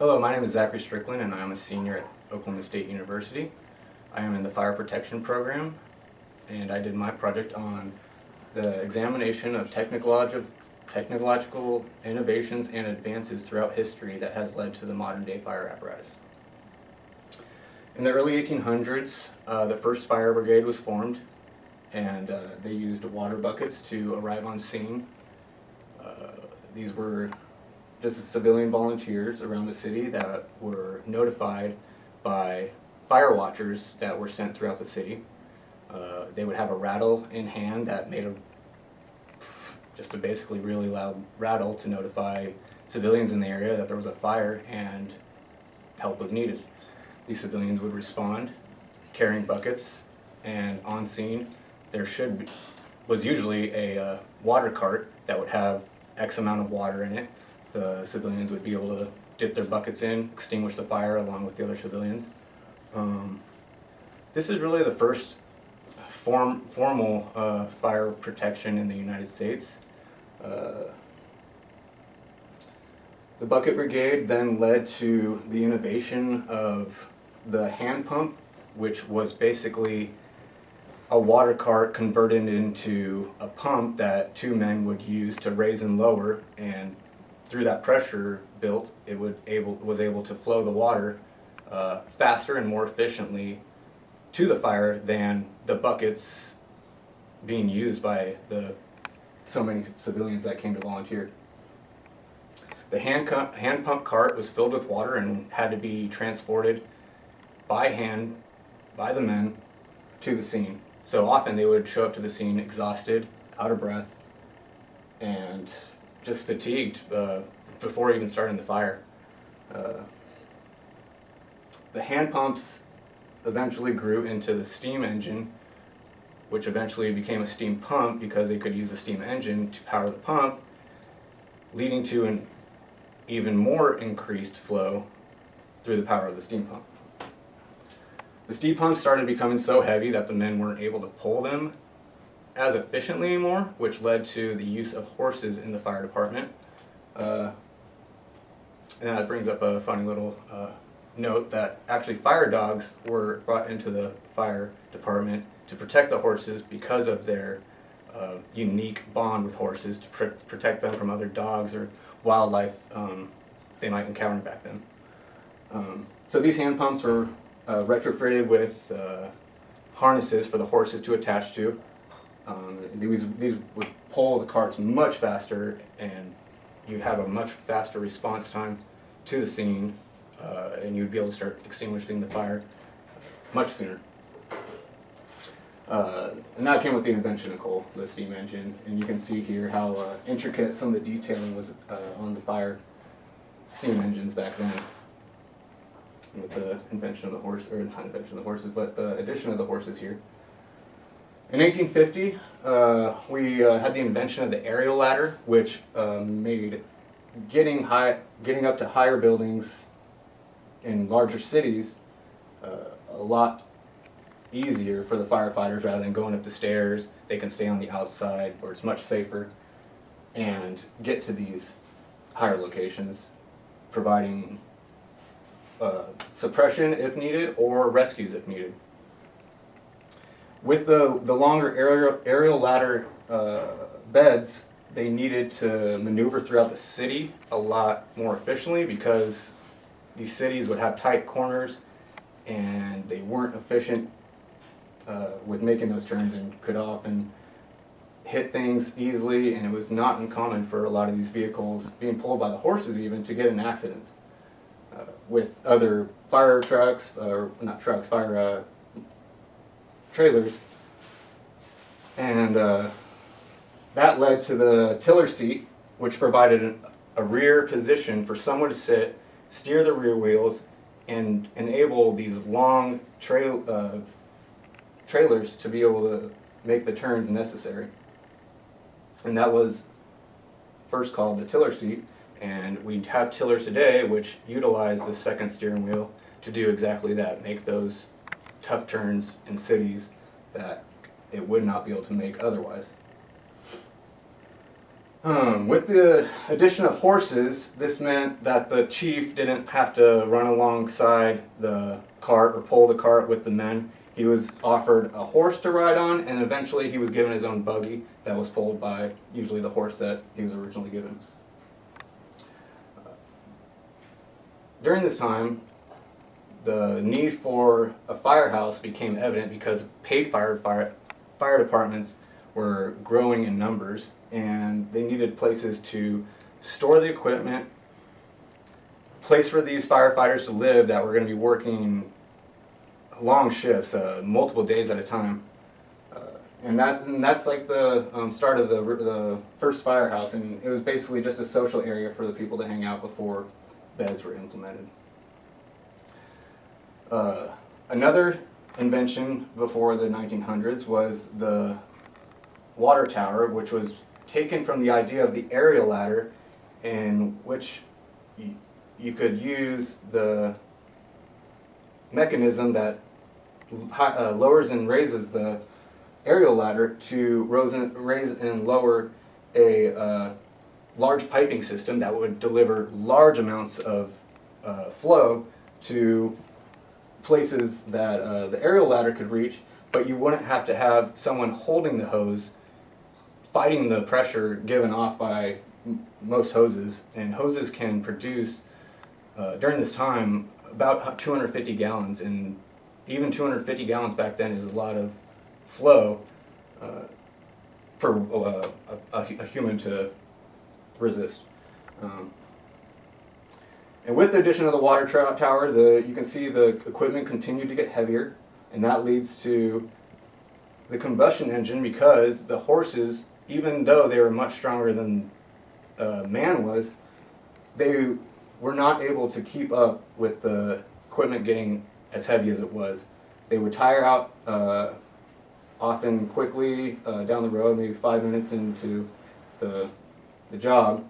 Hello, my name is Zachary Strickland and I am a senior at Oklahoma State University. I am in the fire protection program and I did my project on the examination of technological innovations and advances throughout history that has led to the modern day fire apparatus. In the early 1800s, the first fire brigade was formed and they used water buckets to arrive on scene. These were just civilian volunteers around the city that were notified by fire watchers that were sent throughout the city. They would have a rattle in hand that made just a basically really loud rattle to notify civilians in the area that there was a fire and help was needed. These civilians would respond carrying buckets, and on scene there was usually a water cart that would have X amount of water in it. The civilians would be able to dip their buckets in, extinguish the fire along with the other civilians. This is really the first formal fire protection in the United States. The bucket brigade then led to the innovation of the hand pump, which was basically a water cart converted into a pump that two men would use to raise and lower, and through that pressure built, it was able to flow the water faster and more efficiently to the fire than the buckets being used by so many civilians that came to volunteer. The hand pump cart was filled with water and had to be transported by hand by the men to the scene. So often they would show up to the scene exhausted, out of breath, and just fatigued before even starting the fire. The hand pumps eventually grew into the steam engine, which eventually became a steam pump because they could use a steam engine to power the pump, leading to an even more increased flow through the power of the steam pump. The steam pumps started becoming so heavy that the men weren't able to pull them as efficiently anymore, which led to the use of horses in the fire department. And that brings up a funny little note that actually fire dogs were brought into the fire department to protect the horses because of their unique bond with horses, to protect them from other dogs or wildlife they might encounter back then. So these hand pumps were retrofitted with harnesses for the horses to attach to. These would pull the carts much faster, and you'd have a much faster response time to the scene, and you'd be able to start extinguishing the fire much sooner. And that came with the invention of coal, the steam engine, and you can see here how intricate some of the detailing was on the fire steam engines back then, with the invention of the horse, or not invention of the horses, but the addition of the horses here. In 1850, we had the invention of the aerial ladder, which made getting up to higher buildings in larger cities a lot easier for the firefighters. Rather than going up the stairs, they can stay on the outside where it's much safer and get to these higher locations, providing suppression if needed or rescues if needed. With the longer aerial ladder beds, they needed to maneuver throughout the city a lot more efficiently because these cities would have tight corners and they weren't efficient with making those turns and could often hit things easily, and it was not uncommon for a lot of these vehicles being pulled by the horses even to get in accidents with other fire trucks, or not trucks, fire trailers. And that led to the tiller seat, which provided a rear position for someone to sit, steer the rear wheels, and enable these long trailers to be able to make the turns necessary. And that was first called the tiller seat, and we have tillers today which utilize the second steering wheel to do exactly that, make those tough turns in cities that it would not be able to make otherwise. With the addition of horses, this meant that the chief didn't have to run alongside the cart or pull the cart with the men. He was offered a horse to ride on, and eventually he was given his own buggy that was pulled by usually the horse that he was originally given. During this time, the need for a firehouse became evident because paid fire departments were growing in numbers, and they needed places to store the equipment, place for these firefighters to live that were going to be working long shifts, multiple days at a time. And that's like the start of the first firehouse, and it was basically just a social area for the people to hang out before beds were implemented. Another invention before the 1900s was the water tower, which was taken from the idea of the aerial ladder, in which you could use the mechanism that lowers and raises the aerial ladder to raise and lower a large piping system that would deliver large amounts of flow to places that the aerial ladder could reach, but you wouldn't have to have someone holding the hose, fighting the pressure given off by most hoses. And hoses can produce, during this time, about 250 gallons, and even 250 gallons back then is a lot of flow for a human to resist. And with the addition of the water tower, you can see the equipment continued to get heavier, and that leads to the combustion engine, because the horses, even though they were much stronger than man was, they were not able to keep up with the equipment getting as heavy as it was. They would tire out often quickly down the road, maybe 5 minutes into the job,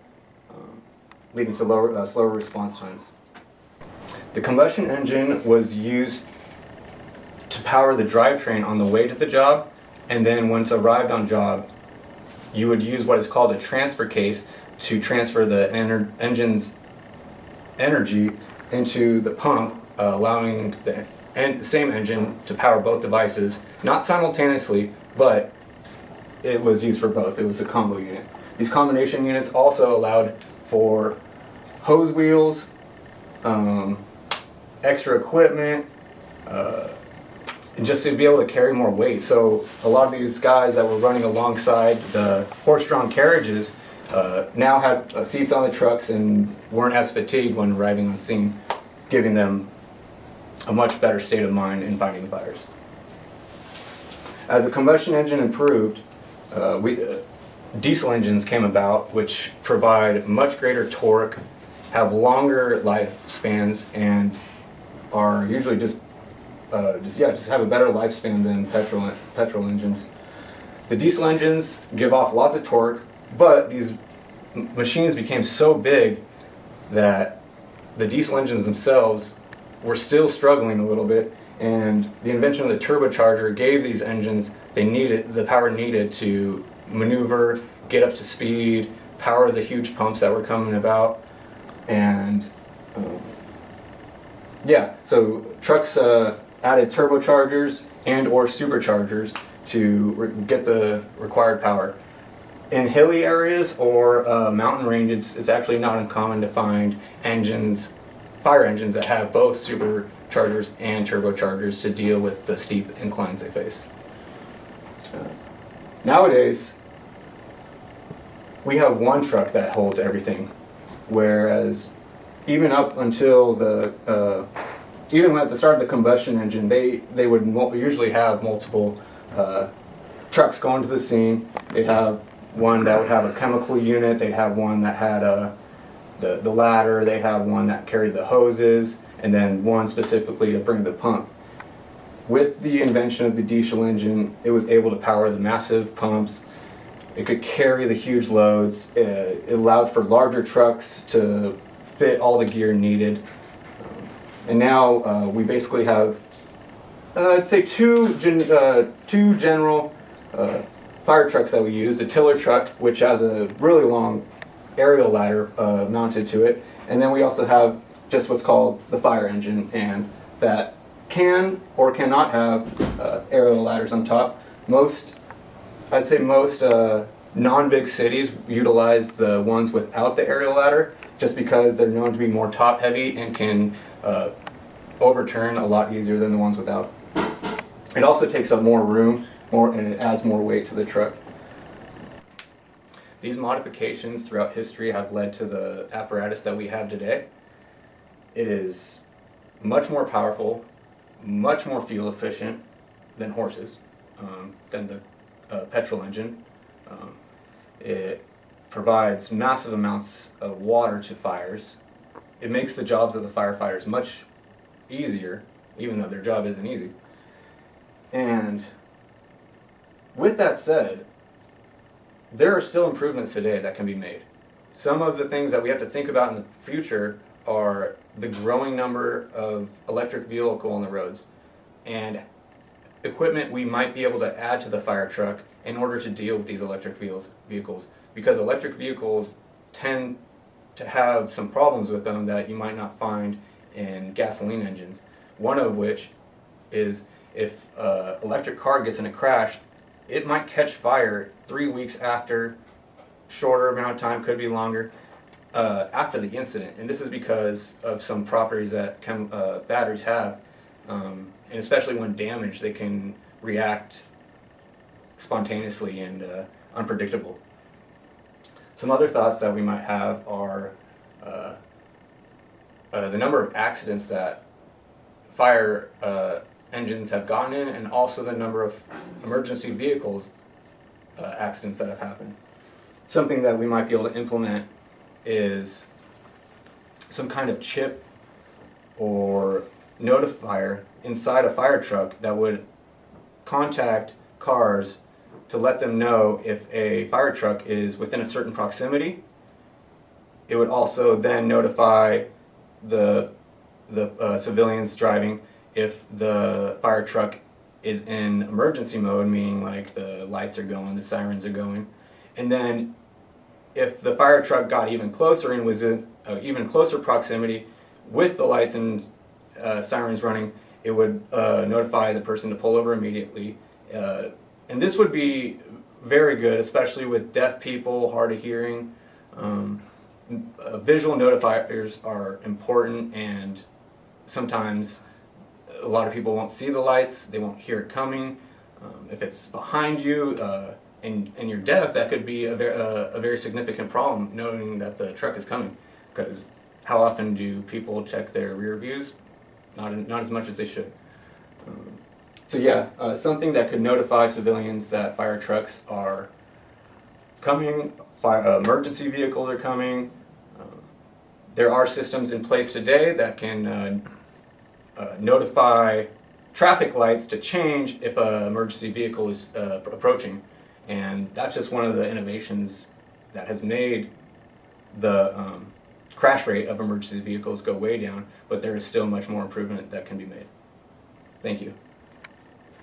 leading to slower response times. The combustion engine was used to power the drivetrain on the way to the job, and then once arrived on job, you would use what is called a transfer case to transfer the engine's energy into the pump, allowing the same engine to power both devices, not simultaneously, but it was used for both. It was a combo unit. These combination units also allowed for hose wheels, extra equipment, and just to be able to carry more weight. So a lot of these guys that were running alongside the horse-drawn carriages now had seats on the trucks and weren't as fatigued when arriving on scene, giving them a much better state of mind in fighting fires. As the combustion engine improved, diesel engines came about, which provide much greater torque, have longer lifespans, and are usually just have a better lifespan than petrol engines. The diesel engines give off lots of torque, but these machines became so big that the diesel engines themselves were still struggling a little bit, and the invention of the turbocharger gave these engines the power needed to maneuver, get up to speed, power the huge pumps that were coming about. And so trucks added turbochargers and or superchargers to get the required power. In hilly areas or mountain ranges, it's actually not uncommon to find fire engines that have both superchargers and turbochargers to deal with the steep inclines they face. Nowadays, we have one truck that holds everything, whereas even up until even at the start of the combustion engine, they would usually have multiple trucks going to the scene. They'd have one that would have a chemical unit, they'd have one that had the ladder, they'd have one that carried the hoses, and then one specifically to bring the pump. With the invention of the diesel engine, it was able to power the massive pumps. It could carry the huge loads. It allowed for larger trucks to fit all the gear needed. And now we basically have, I'd say, two general fire trucks that we use, the tiller truck, which has a really long aerial ladder mounted to it, and then we also have just what's called the fire engine, and that can or cannot have aerial ladders on top. I'd say most non-big cities utilize the ones without the aerial ladder just because they're known to be more top heavy and can overturn a lot easier than the ones without. It also takes up more room and it adds more weight to the truck. These modifications throughout history have led to the apparatus that we have today. It is much more powerful, much more fuel efficient than horses, than the petrol engine. It provides massive amounts of water to fires. It makes the jobs of the firefighters much easier, even though their job isn't easy. And with that said, there are still improvements today that can be made. Some of the things that we have to think about in the future are the growing number of electric vehicles on the roads and equipment we might be able to add to the fire truck in order to deal with these electric vehicles, because electric vehicles tend to have some problems with them that you might not find in gasoline engines. One of which is if an electric car gets in a crash, it might catch fire 3 weeks after, shorter amount of time, could be longer, after the incident. And this is because of some properties that batteries have, and especially when damaged, they can react spontaneously and unpredictable. Some other thoughts that we might have are the number of accidents that fire engines have gotten in, and also the number of emergency vehicles accidents that have happened. Something that we might be able to implement is some kind of chip or notifier inside a fire truck that would contact cars to let them know if a fire truck is within a certain proximity. It would also then notify the civilians driving if the fire truck is in emergency mode, meaning like the lights are going, the sirens are going. And then if the fire truck got even closer and was in even closer proximity with the lights and sirens running, it would notify the person to pull over immediately. And this would be very good, especially with deaf people, hard of hearing. Visual notifiers are important, and sometimes a lot of people won't see the lights, they won't hear it coming. If it's behind you and you're deaf, that could be a very significant problem, knowing that the truck is coming. Because how often do people check their rear views? Not as much as they should. So yeah, something that could notify civilians that fire trucks are coming, emergency vehicles are coming. There are systems in place today that can notify traffic lights to change if an emergency vehicle is approaching. And that's just one of the innovations that has made the crash rate of emergency vehicles go way down, but there is still much more improvement that can be made. Thank you.